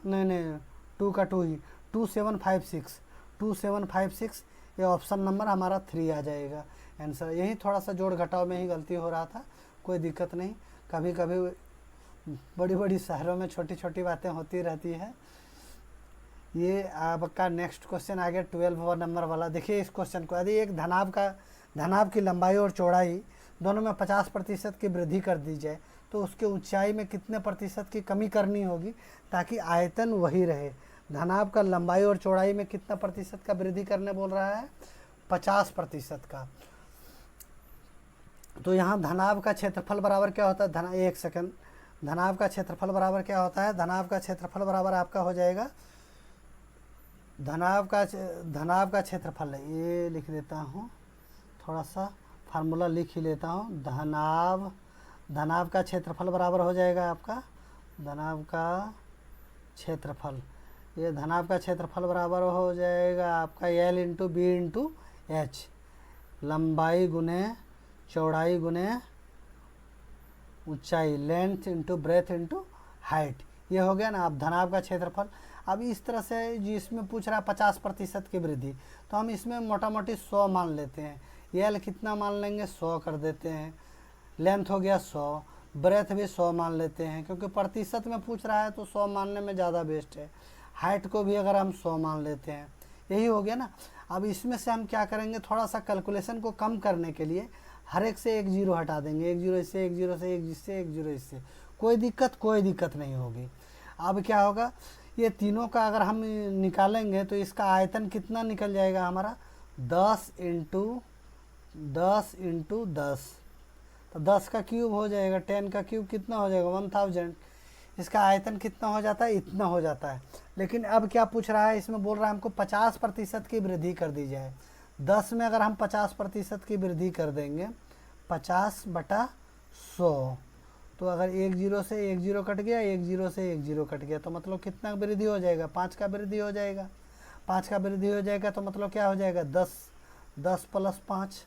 नहीं 2 का 2 ही, 2756, 2756। ये ऑप्शन नंबर हमारा 3 आ जाएगा आंसर। यही थोड़ा सा जोड़ घटाव में ही गलती हो रहा था, कोई दिक्कत नहीं, कभी कभी बड़ी बड़ी शहरों में छोटी छोटी बातें होती रहती है। ये आपका नेक्स्ट क्वेश्चन आ गया 12 नंबर वाला। देखिए इस क्वेश्चन को, यदि एक धनाभ की लंबाई और चौड़ाई दोनों में 50% की वृद्धि कर दी जाए तो उसके ऊंचाई में कितने प्रतिशत की कमी करनी होगी ताकि आयतन वही रहे। धनाभ का लंबाई और चौड़ाई में कितना प्रतिशत का वृद्धि करने बोल रहा है, 50% का। तो यहाँ धनाभ का क्षेत्रफल बराबर क्या होता है, एक सेकंड, धनाभ का क्षेत्रफल बराबर क्या होता है, धनाभ का क्षेत्रफल बराबर आपका हो जाएगा, धनाभ का क्षेत्रफल है, ये लिख देता हूँ, थोड़ा सा फार्मूला लिख ही लेता हूँ। धनाभ का क्षेत्रफल बराबर हो जाएगा आपका, धनाभ का क्षेत्रफल, ये धनाभ का क्षेत्रफल बराबर हो जाएगा आपका L into B into H, लंबाई गुने चौड़ाई गुने ऊंचाई, length into breadth into height. ये हो गया ना अब धनाभ का क्षेत्रफल। अब इस तरह से जिसमें पूछ रहा है 50% की वृद्धि, तो हम इसमें मोटा मोटी 100 मान लेते हैं। L कितना मान लेंगे, 100 कर देते हैं। लेंथ हो गया 100, ब्रेथ भी 100 मान लेते हैं, क्योंकि प्रतिशत में पूछ रहा है तो 100 मानने में ज़्यादा बेस्ट है। हाइट को भी अगर हम 100 मान लेते हैं, यही हो गया ना। अब इसमें से हम क्या करेंगे, थोड़ा सा कैलकुलेशन को कम करने के लिए हर एक से एक जीरो हटा देंगे, एक जीरो इससे, एक जीरो से, एक जिससे, एक जीरो इससे, कोई दिक्कत नहीं होगी। अब क्या होगा, ये तीनों का अगर हम निकालेंगे तो इसका आयतन कितना निकल जाएगा हमारा, 10 इंटू 10, तो 10 का क्यूब हो जाएगा, 10 का क्यूब कितना हो जाएगा, 1000। इसका आयतन कितना हो जाता है, इतना हो जाता है। लेकिन अब क्या पूछ रहा है, इसमें बोल रहा है हमको 50% की वृद्धि कर दी जाए। 10 में अगर हम 50% की वृद्धि कर देंगे, 50/100, तो अगर एक जीरो से एक जीरो कट गया, एक जीरो से एक जीरो कट गया, तो मतलब कितना वृद्धि हो जाएगा, 5 का वृद्धि हो जाएगा। 5 का वृद्धि हो जाएगा तो मतलब क्या हो जाएगा, 10 + 5,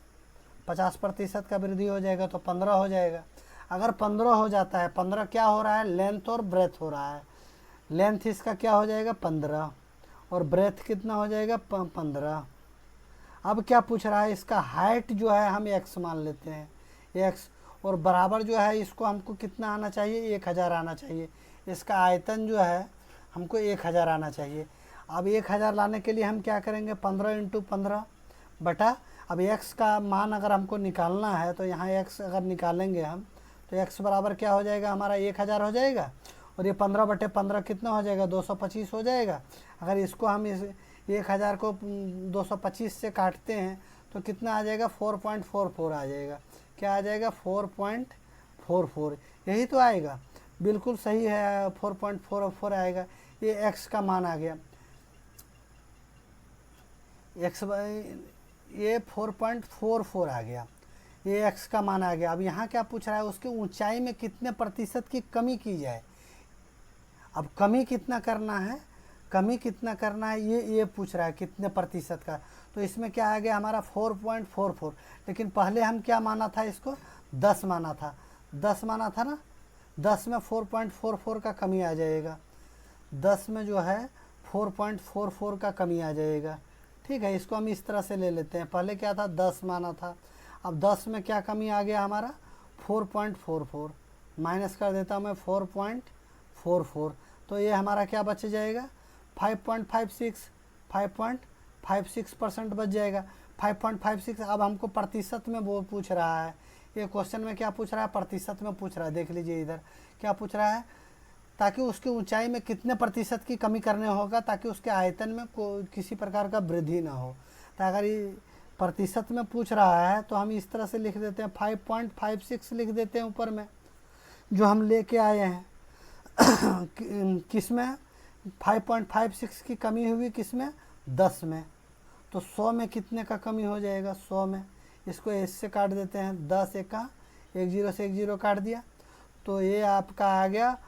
50% का वृद्धि हो जाएगा तो 15 हो जाएगा। अगर 15 हो जाता है, 15 क्या हो रहा है, लेंथ और ब्रेथ हो रहा है। लेंथ इसका क्या हो जाएगा, 15, और ब्रेथ कितना हो जाएगा, 15। अब क्या पूछ रहा है, इसका हाइट जो है हम x मान लेते हैं, x, और बराबर जो है इसको हमको कितना आना चाहिए, 1000 आना चाहिए। इसका आयतन जो है हमको 1000 आना चाहिए। अब 1000 लाने के लिए हम क्या करेंगे, 15 × 15 बटा, अब x का मान अगर हमको निकालना है तो यहाँ x अगर निकालेंगे हम तो x बराबर क्या हो जाएगा हमारा, 1000 हो जाएगा, और ये 15/15 कितना हो जाएगा, 225 हो जाएगा। अगर इसको हम इस 1000 को 225 से काटते हैं तो कितना आ जाएगा, 4.44 आ जाएगा। क्या आ जाएगा, 4.44, यही तो आएगा, बिल्कुल सही है, 4.44 आएगा। ये x का मान आ गया, ये 4.44 आ गया, ये x का मान आ गया। अब यहाँ क्या पूछ रहा है, उसकी ऊंचाई में कितने प्रतिशत की कमी की जाए। अब कमी कितना करना है, ये पूछ रहा है कितने प्रतिशत का। तो इसमें क्या आ गया हमारा, 4.44। लेकिन पहले हम क्या माना था, इसको 10 माना था, 10 माना था ना। 10 में 4.44 का कमी आ जाएगा, 10 में जो है 4.44 का कमी आ जाएगा। ठीक है, इसको हम इस तरह से ले लेते हैं। पहले क्या था, 10 माना था, अब 10 में क्या कमी आ गया हमारा, 4.44, माइनस कर देता हूँ मैं 4.44, तो ये हमारा क्या बच जाएगा, 5.56% बच जाएगा, 5.56। अब हमको प्रतिशत में वो पूछ रहा है, ये क्वेश्चन में क्या पूछ रहा है, प्रतिशत में पूछ रहा है। देख लीजिए इधर क्या पूछ रहा है, ताकि उसकी ऊंचाई में कितने प्रतिशत की कमी करने होगा, ताकि उसके आयतन में किसी प्रकार का वृद्धि ना हो। तो अगर ये प्रतिशत में पूछ रहा है तो हम इस तरह से लिख देते हैं, 5.56 लिख देते हैं ऊपर में, जो हम लेके आए हैं। किसमें 5.56 की कमी हुई, किसमें, 10 में। तो 100 में कितने का कमी हो जाएगा, 100 में, इसको इससे काट देते हैं, 10 एका, एक जीरो से एक जीरो काट दिया, तो ये आपका आ गया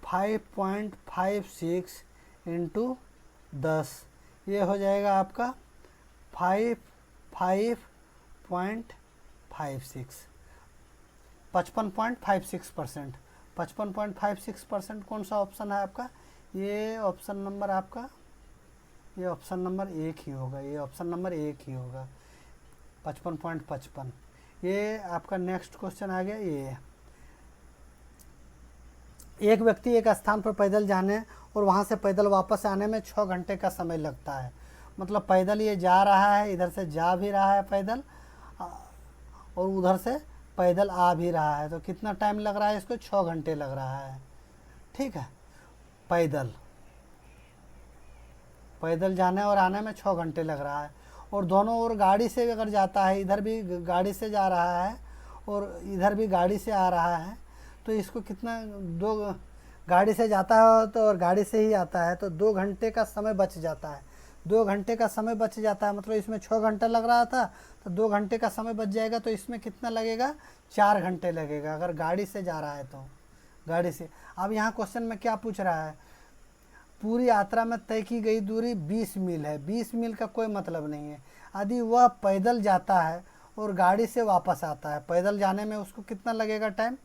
5.56 × 10, ये हो जाएगा आपका 55.56, 55.56%। 55.56% कौन सा ऑप्शन है आपका, ये ऑप्शन नंबर आपका, ये ऑप्शन नंबर 1 ही होगा, ये ऑप्शन नंबर 1 ही होगा, 55.55। ये आपका नेक्स्ट क्वेश्चन आ गया। ये एक व्यक्ति एक स्थान पर पैदल जाने और वहाँ से पैदल वापस आने में 6 घंटे का समय लगता है। मतलब पैदल ये जा रहा है, इधर से जा भी रहा है पैदल, और उधर से पैदल आ भी रहा है, तो कितना टाइम लग रहा है इसको, 6 घंटे लग रहा है। ठीक है, पैदल जाने और आने में 6 घंटे लग रहा है, और दोनों ओर गाड़ी से अगर जाता है, इधर भी गाड़ी से जा रहा है और इधर भी गाड़ी से आ रहा है, तो इसको कितना, 2 गाड़ी से जाता है तो और गाड़ी से ही आता है, तो 2 घंटे का समय बच जाता है। 2 घंटे का समय बच जाता है, मतलब इसमें 6 घंटा लग रहा था तो 2 घंटे का समय बच जाएगा, तो इसमें कितना लगेगा, 4 घंटे लगेगा, अगर गाड़ी से जा रहा है तो, गाड़ी से। अब यहाँ क्वेश्चन में क्या पूछ रहा है, पूरी यात्रा में तय की गई दूरी 20 मील है। 20 मील का कोई मतलब नहीं है। यदि वह पैदल जाता है और गाड़ी से वापस आता है, पैदल जाने में उसको कितना लगेगा टाइम,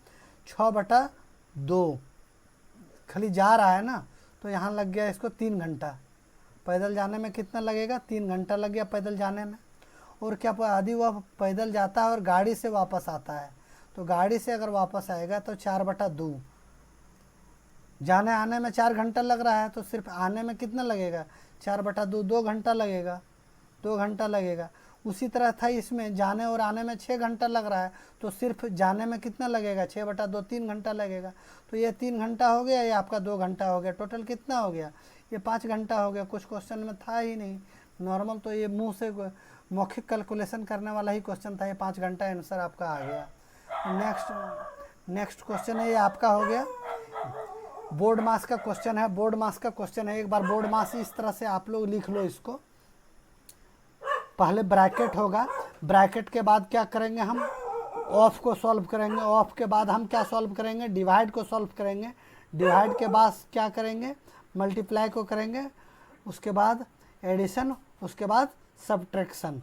6/2, खाली जा रहा है ना, तो यहाँ लग गया इसको 3 घंटा। पैदल जाने में कितना लगेगा, 3 घंटा लग गया पैदल जाने में। और क्या यदि वह पैदल जाता है और गाड़ी से वापस आता है, तो गाड़ी से अगर वापस आएगा तो 4/2, जाने आने में 4 घंटा लग रहा है तो सिर्फ आने में कितना लगेगा, 4/2, 2 घंटा लगेगा, 2 घंटा लगेगा। उसी तरह था इसमें, जाने और आने में 6 घंटा लग रहा है तो सिर्फ जाने में कितना लगेगा, 6/2, 3 घंटा लगेगा। तो ये 3 घंटा हो गया, ये आपका 2 घंटा हो गया, टोटल कितना हो गया, ये 5 घंटा हो गया। कुछ क्वेश्चन में था ही नहीं नॉर्मल, तो ये मुंह से मौखिक कैलकुलेशन करने वाला ही क्वेश्चन था, ये 5 घंटा आंसर आपका आ गया। नेक्स्ट क्वेश्चन है, ये आपका हो गया बोर्ड मास का क्वेश्चन है। बोर्ड मास का क्वेश्चन है, एक बार बोर्ड मास इस तरह से आप लोग लिख लो इसको। पहले ब्रैकेट होगा, ब्रैकेट के बाद क्या करेंगे हम, ऑफ को सॉल्व करेंगे, ऑफ के बाद हम क्या सॉल्व करेंगे, डिवाइड को सॉल्व करेंगे, डिवाइड के बाद क्या करेंगे, मल्टीप्लाई को करेंगे, उसके बाद एडिशन, उसके बाद सब्ट्रैक्शन।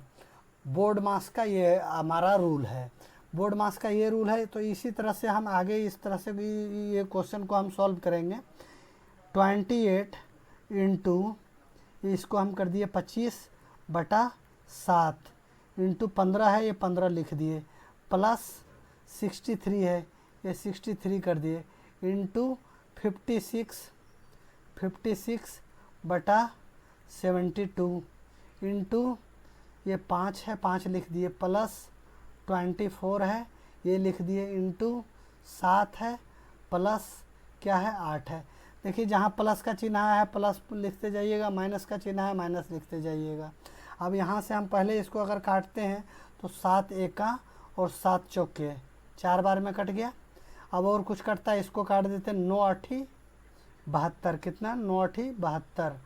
बोर्ड मास का ये हमारा रूल है, बोर्ड मास का ये रूल है। तो इसी तरह से हम आगे इस तरह से भी ये क्वेश्चन को हम सॉल्व करेंगे। 28 इंटू, इसको हम कर दिए 25/7 इंटू 15 है, ये 15 लिख दिए, प्लस 63 है, ये 63 कर दिए, इंटू 56/72 इंटू ये 5 है, 5 लिख दिए, प्लस 24 है, ये लिख दिए, इंटू 7 है, प्लस क्या है 8 है। देखिए जहाँ प्लस का चिन्ह है प्लस लिखते जाइएगा, माइनस का चिन्ह है माइनस लिखते जाइएगा। अब यहाँ से हम पहले इसको अगर काटते हैं तो 7 एका और 7 चौके, 4 बार में कट गया। अब और कुछ कटता है, इसको काट देते हैं, 9 8 72, कितना 9 8 72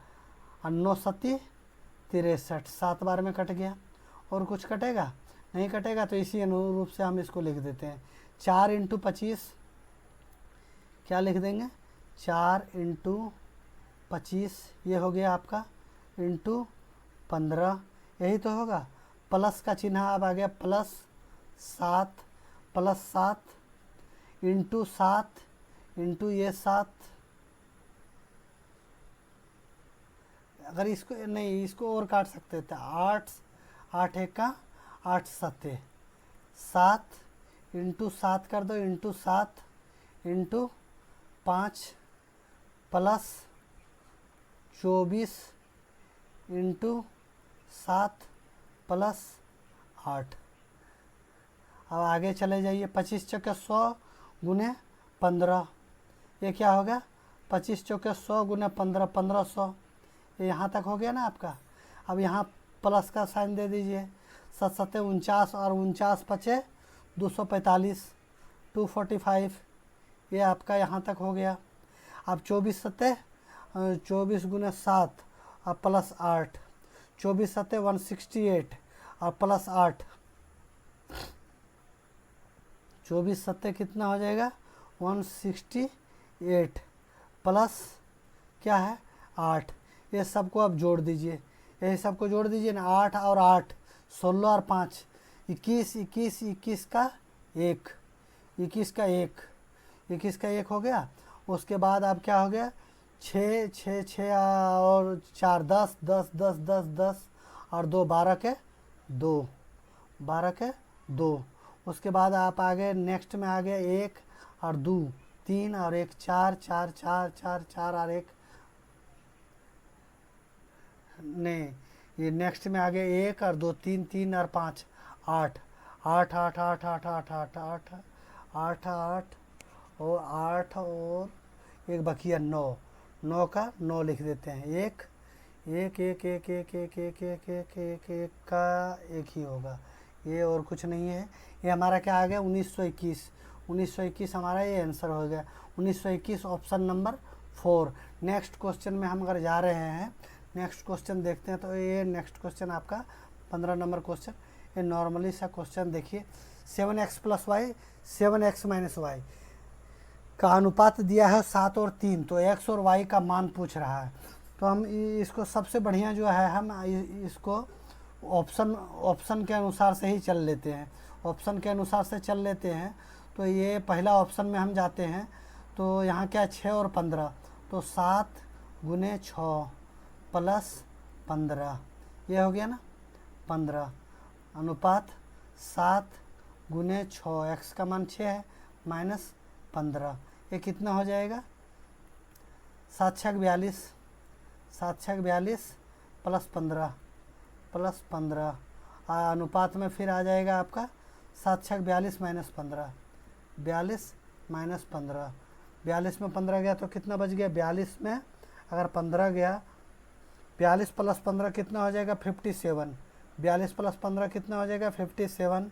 और 9 7 63, 7 बार में कट गया। और कुछ कटेगा नहीं कटेगा, तो इसी अनुरूप से हम इसको लिख देते हैं। 4 इंटू 25 क्या लिख देंगे, 4 इंटू 25 ये हो गया आपका, इंटू 15, यही तो होगा। प्लस का चिन्ह अब आ गया, प्लस 7 इंटू 7 इंटू ये 7, अगर इसको नहीं, इसको और काट सकते थे, 8 एका 8 7 7 इंटू 7 कर दो, into 7 into 5 plus 24 into 7 plus 8। अब आगे चले जाइए, 25 चौके 100 गुने 15, ये क्या हो गया, 25 चौके 100 गुने 15, 1500, ये यहाँ तक हो गया ना आपका। अब यहाँ प्लस का साइन दे दीजिए, 7 7 49 और 49 5 245, 245, ये आपका यहाँ तक हो गया। अब 24 7 24 गुने 7 और प्लस 8, 24 7 168 और प्लस 8, 24 7 कितना हो जाएगा, 168 प्लस क्या है 8। ये सबको आप जोड़ दीजिए, यही सबको जोड़ दीजिए ना, 8 और 8 16 और 5 21, 21 21 का 1, 21 का 1, 21 का 1 हो गया। उसके बाद अब क्या हो गया, 6 6 6 और 4 10 10 10 10 10 और 2 12 के 2, 12 के 2। उसके बाद आप आगे नेक्स्ट में आ गए 1 और 2 3 और 1 4 4 4 4 4 और 1 नहीं, ये नेक्स्ट में आ गए 1 और 2 3 3 और 5 8 8 8 8 8 8 8 8 8 8 और 8 और एक बकिया 9, 9 का 9 लिख देते हैं। 1 1 1 1 1 1 1 1 1 1 1 का 1 ही होगा, ये और कुछ नहीं है। ये हमारा क्या आ गया, 1921, 1921 हमारा ये आंसर हो गया, 1921 ऑप्शन नंबर 4। नेक्स्ट क्वेश्चन में हम अगर जा रहे हैं, नेक्स्ट क्वेश्चन देखते हैं। तो ये नेक्स्ट क्वेश्चन आपका 15 नंबर क्वेश्चन, ये नॉर्मली सा क्वेश्चन देखिए, 7x + y 7x - y का अनुपात दिया है 7 और 3, तो x और y का मान पूछ रहा है। तो हम इसको सबसे बढ़िया जो है, हम इसको ऑप्शन के अनुसार से ही चल लेते हैं, ऑप्शन के अनुसार से चल लेते हैं। तो ये पहला ऑप्शन में हम जाते हैं, तो यहाँ क्या 6 और 15, तो 7 गुने 6 प्लस 15, ये हो गया ना 15, अनुपात 7 गुने 6, x का मान 6 है, माइनस 15, ये कितना हो जाएगा 7 छक 42, 7 छक 42 प्लस 15 अनुपात में फिर आ जाएगा आपका 7 छक 42 माइनस 15, 42 माइनस 15, 42 में 15 गया तो कितना बच गया, 42 में अगर 15 गया, 42 प्लस 15 कितना हो जाएगा 57, 42 प्लस 15 कितना हो जाएगा 57,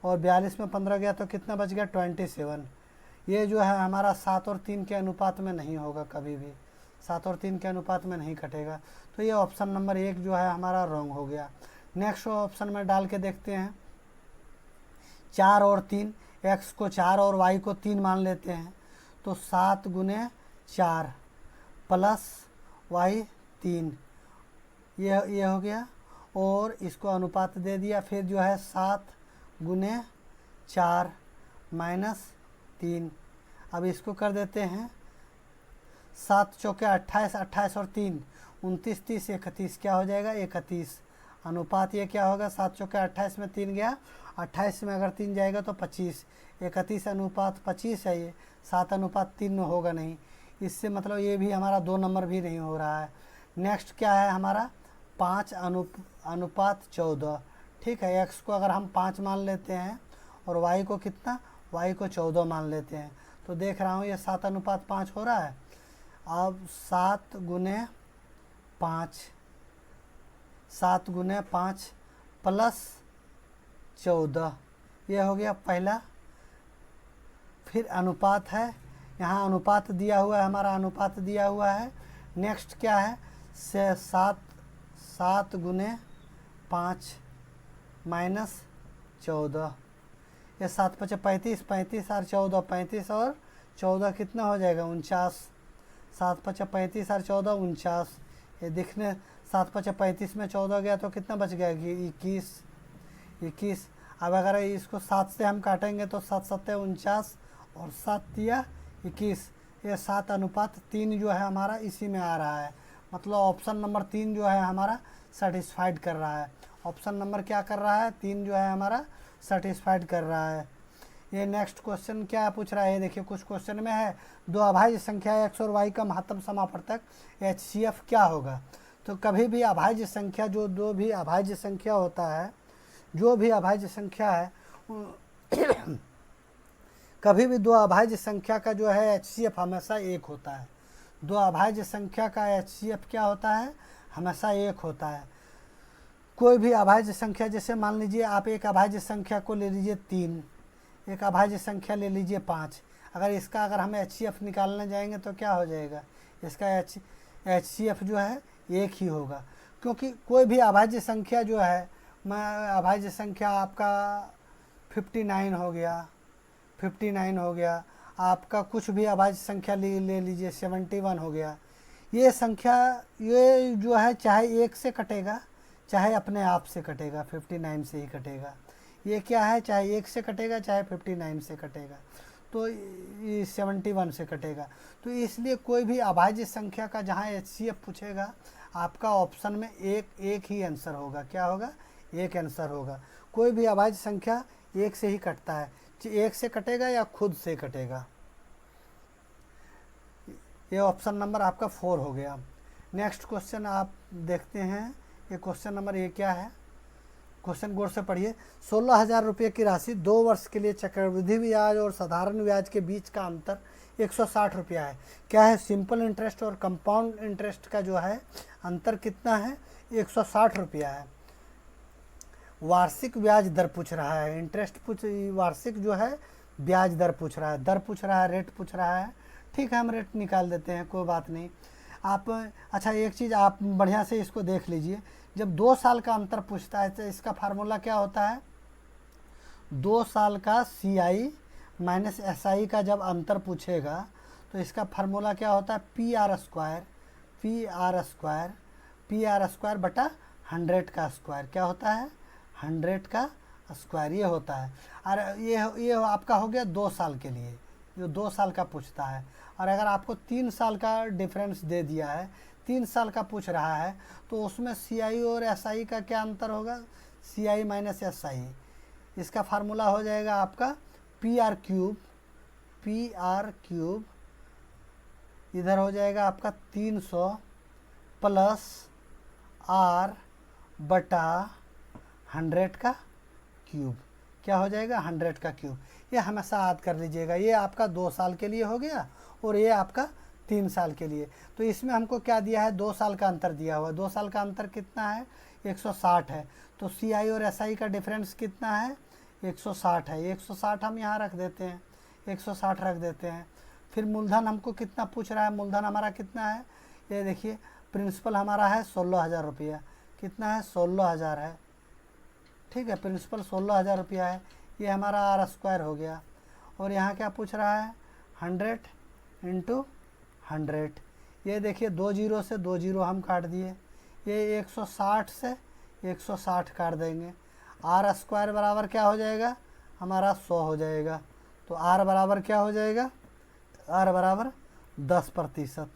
और 42 में 15 गया तो कितना बच गया 27। ये जो है हमारा 7 और 3 के अनुपात में नहीं होगा, कभी भी 7 और 3 के अनुपात में नहीं कटेगा। तो ये ऑप्शन नंबर 1 जो है हमारा रॉन्ग हो गया। नेक्स्ट ऑप्शन में डाल के देखते हैं, 4 और 3, x को 4 और y को 3 मान लेते हैं, तो 7 गुने 4 प्लस y 3, ये हो गया, और इसको अनुपात दे दिया। फिर जो है 7 गुने 4 माइनस 3, अब इसको कर देते हैं 7 चौके 28, 28 और 3 29, 30, 31, क्या हो जाएगा 31, अनुपात ये क्या होगा 7 चौके 28 में 3 गया, 28 में अगर 3 जाएगा तो 25, 31 अनुपात 25 है, ये 7 अनुपात 3 में होगा नहीं, इससे मतलब ये भी हमारा 2 नंबर भी नहीं हो रहा है। नेक्स्ट क्या है हमारा 5 अनुपात 14, ठीक है, x को अगर हम 5 मान लेते हैं और y को कितना, y को 14 मान लेते हैं, तो देख रहा हूँ ये 7 अनुपात 5 हो रहा है। अब 7 गुने 5, 7 गुने 5 प्लस 14, ये हो गया पहला। फिर अनुपात है, यहाँ अनुपात दिया हुआ है, हमारा अनुपात दिया हुआ है। नेक्स्ट क्या है से 7 गुने 5 माइनस 14, ये 7 5 35, 35 और 14, 35 और 14 कितना हो जाएगा 49, 7 5 35 और 14 49, ये दिखने 7 5 35 में 14 गया तो कितना बच गया कि 21। अब अगर इसको 7 से हम काटेंगे तो 7 7 49 और 7 दिया 21, ये 7 अनुपात 3 जो है हमारा इसी में आ रहा है, मतलब ऑप्शन नंबर 3 जो है हमारा सेटिस्फाइड कर रहा है। ऑप्शन नंबर क्या कर रहा है 3 जो है हमारा सेटिस्फाइड कर रहा है। ये नेक्स्ट क्वेश्चन क्या पूछ रहा है, देखिए कुछ क्वेश्चन में है 2 अभाज्य संख्या x और y का महत्तम समापवर्तक HCF क्या होगा। तो कभी भी अभाज्य संख्या जो भी अभाज्य संख्या होता है, जो भी अभाज्य संख्या है कभी भी 2 अभाज्य संख्या का जो है HCF हमेशा 1 होता है। 2 अभाज्य संख्या का HCF क्या होता है, हमेशा 1 होता है। कोई भी अभाज्य संख्या, जैसे मान लीजिए आप एक अभाज्य संख्या को ले लीजिए 3, एक अभाज्य संख्या ले लीजिए 5, अगर हम HCF निकालने जाएंगे तो क्या हो जाएगा, इसका HCF जो है 1 ही होगा, क्योंकि कोई भी अभाज्य संख्या जो है, अभाज्य संख्या आपका 59 हो गया, आपका कुछ भी अभाज्य संख्या ले लीजिए 71 हो गया, ये संख्या ये जो है चाहे 1 से कटेगा चाहे अपने आप से कटेगा, 59 से ही कटेगा। ये क्या है, चाहे 1 से कटेगा चाहे 59 से कटेगा, तो ये 71 से कटेगा। तो इसलिए कोई भी अभाज्य संख्या का जहाँ HCF पूछेगा, आपका ऑप्शन में एक ही आंसर होगा। क्या होगा, एक आंसर होगा। कोई भी अभाज्य संख्या 1 से ही कटता है, 1 से कटेगा या खुद से कटेगा। ये ऑप्शन नंबर आपका 4 हो गया। नेक्स्ट क्वेश्चन आप देखते हैं, ये क्वेश्चन नंबर ये क्या है, क्वेश्चन गौर से पढ़िए। 16,000 रुपये की राशि 2 वर्ष के लिए चक्रवृद्धि ब्याज और साधारण ब्याज के बीच का अंतर 160 रुपया है। क्या है, सिंपल इंटरेस्ट और कंपाउंड इंटरेस्ट का जो है अंतर कितना है, 160 रुपया है। वार्षिक ब्याज दर पूछ रहा है, वार्षिक जो है ब्याज दर पूछ रहा है, रेट पूछ रहा है। ठीक है, हम रेट निकाल देते हैं, कोई बात नहीं। आप अच्छा एक चीज़ आप बढ़िया से इसको देख लीजिए, जब 2 साल का अंतर पूछता है तो इसका फार्मूला क्या होता है, 2 साल का CI माइनस SI का जब अंतर पूछेगा तो इसका फार्मूला क्या होता है, PR स्क्वायर बटा 100 का स्क्वायर। क्या होता है, 100 का स्क्वायर ये होता है। और ये आपका हो गया 2 साल के लिए, जो 2 साल का पूछता है। और अगर आपको 3 साल का डिफरेंस दे दिया है, 3 साल का पूछ रहा है, तो उसमें CI और SI का क्या अंतर होगा, CI माइनस SI, इसका फार्मूला हो जाएगा आपका पी आर क्यूब इधर हो जाएगा आपका 300 प्लस आर बटा 100 का क्यूब। क्या हो जाएगा? 100 का क्यूब। ये हमेशा याद कर लीजिएगा। ये आपका 2 साल के लिए हो गया और ये आपका 3 साल के लिए। तो इसमें हमको क्या दिया है? 2 साल का अंतर दिया हुआ है। 2 साल का अंतर कितना है? 160 है। तो CI और SI का डिफरेंस कितना है? 160 है। 160 हम यहाँ रख देते हैं, 160 रख देते हैं। फिर मूलधन हमको कितना पूछ रहा है? मूलधन हमारा कितना है? ये देखिए, प्रिंसिपल हमारा है 16,000 रुपया। कितना है? 16,000 है। ठीक है, प्रिंसिपल 16,000 रुपया है। ये हमारा R² हो गया। और यहाँ क्या पूछ रहा है? 100 इंटू 100। ये देखिए, 2 जीरो से 2 जीरो हम काट दिए। ये 160 से 160 काट देंगे। R² बराबर क्या हो जाएगा? हमारा 100 हो जाएगा। तो R बराबर क्या हो जाएगा? R बराबर 10%।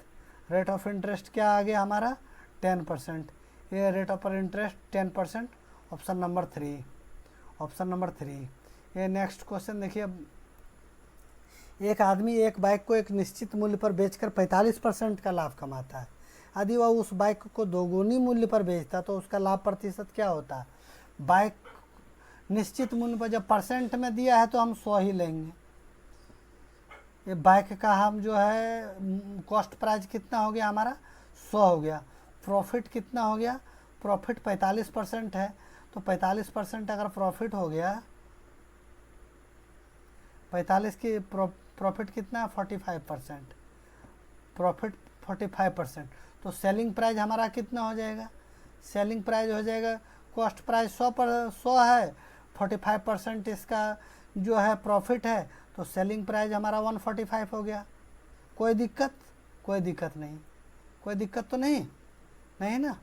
रेट ऑफ इंटरेस्ट क्या आ गया हमारा? 10%। ये rate of interest 10%। Option number 3। Option number 3। ये नेक्स्ट क्वेश्चन देखिए। एक आदमी एक बाइक को एक निश्चित मूल्य पर बेचकर 45% का लाभ कमाता है। यदि वह उस बाइक को दोगुनी मूल्य पर बेचता तो उसका लाभ प्रतिशत क्या होता? बाइक निश्चित मूल्य पर जब परसेंट में दिया है तो हम 100 ही लेंगे। ये बाइक का हम जो है कॉस्ट प्राइस कितना हो गया हमारा? 100 हो गया। प्रॉफिट कितना हो गया? प्रॉफिट 45% है। तो 45% अगर प्रॉफिट हो गया, 45 की प्रॉफिट कितना है? 45%। प्रॉफिट 45%। तो सेलिंग प्राइस हमारा कितना हो जाएगा? सेलिंग प्राइस हो जाएगा, कॉस्ट प्राइस 100 है, 45% इसका जो है प्रॉफिट है, तो सेलिंग प्राइस हमारा 145 हो गया। कोई दिक्कत? कोई दिक्कत नहीं। कोई दिक्कत तो नहीं ना।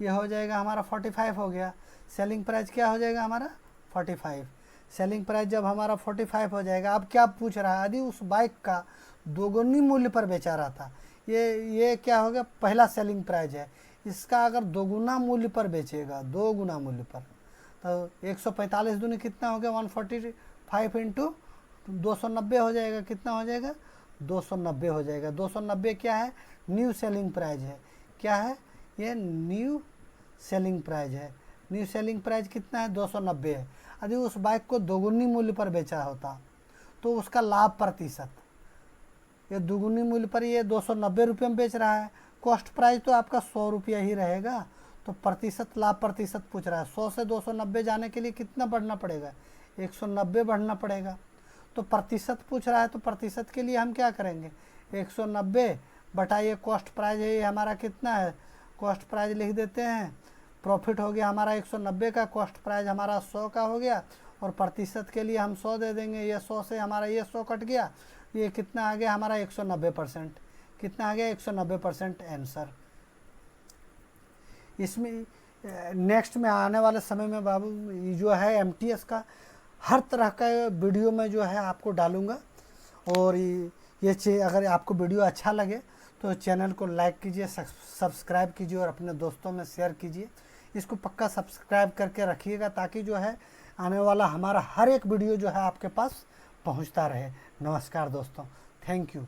ये हो जाएगा हमारा 45 हो गया। सेलिंग प्राइस क्या हो जाएगा हमारा? 45। सेलिंग प्राइस जब हमारा 45 हो जाएगा, अब क्या पूछ रहा है? यदि उस बाइक का दोगुनी मूल्य पर बेचा रहा था, ये क्या हो गया? पहला सेलिंग प्राइस है। इसका अगर दोगुना मूल्य पर बेचेगा, 2 गुना मूल्य पर, तो 145 दूनी कितना हो गया? 145 इंटू 290 हो जाएगा। कितना हो जाएगा? 290 हो जाएगा। 290 क्या है? न्यू सेलिंग प्राइस है। क्या है? ये न्यू सेलिंग प्राइस है। न्यू सेलिंग प्राइस कितना है? 290 है। यदि उस बाइक को दोगुनी मूल्य पर बेचा होता तो उसका लाभ प्रतिशत, ये दोगुनी मूल्य पर ये 290 रुपये में बेच रहा है, कॉस्ट प्राइस तो आपका 100 रुपया ही रहेगा। तो प्रतिशत, लाभ प्रतिशत पूछ रहा है। 100 से 290 जाने के लिए कितना बढ़ना पड़ेगा? 190 बढ़ना पड़ेगा। तो प्रतिशत पूछ रहा है, तो प्रतिशत के लिए हम क्या करेंगे? 190 बटा ये कॉस्ट प्राइस है, ये हमारा कितना है? कॉस्ट प्राइस लिख देते हैं। प्रॉफिट हो गया हमारा 190 का, कॉस्ट प्राइस हमारा 100 का हो गया, और प्रतिशत के लिए हम 100 दे देंगे। ये 100 से हमारा ये 100 कट गया, ये कितना आ गया हमारा? 190%। कितना आ गया? 190% आंसर। इसमें नेक्स्ट में आने वाले समय में बाबू जो है MTS का हर तरह का वीडियो में जो है आपको डालूंगा। और ये अगर आपको वीडियो अच्छा लगे तो चैनल को लाइक कीजिए, सब्सक्राइब कीजिए और अपने दोस्तों में शेयर कीजिए। इसको पक्का सब्सक्राइब करके रखिएगा ताकि जो है आने वाला हमारा हर एक वीडियो जो है आपके पास पहुंचता रहे। नमस्कार दोस्तों, थैंक यू।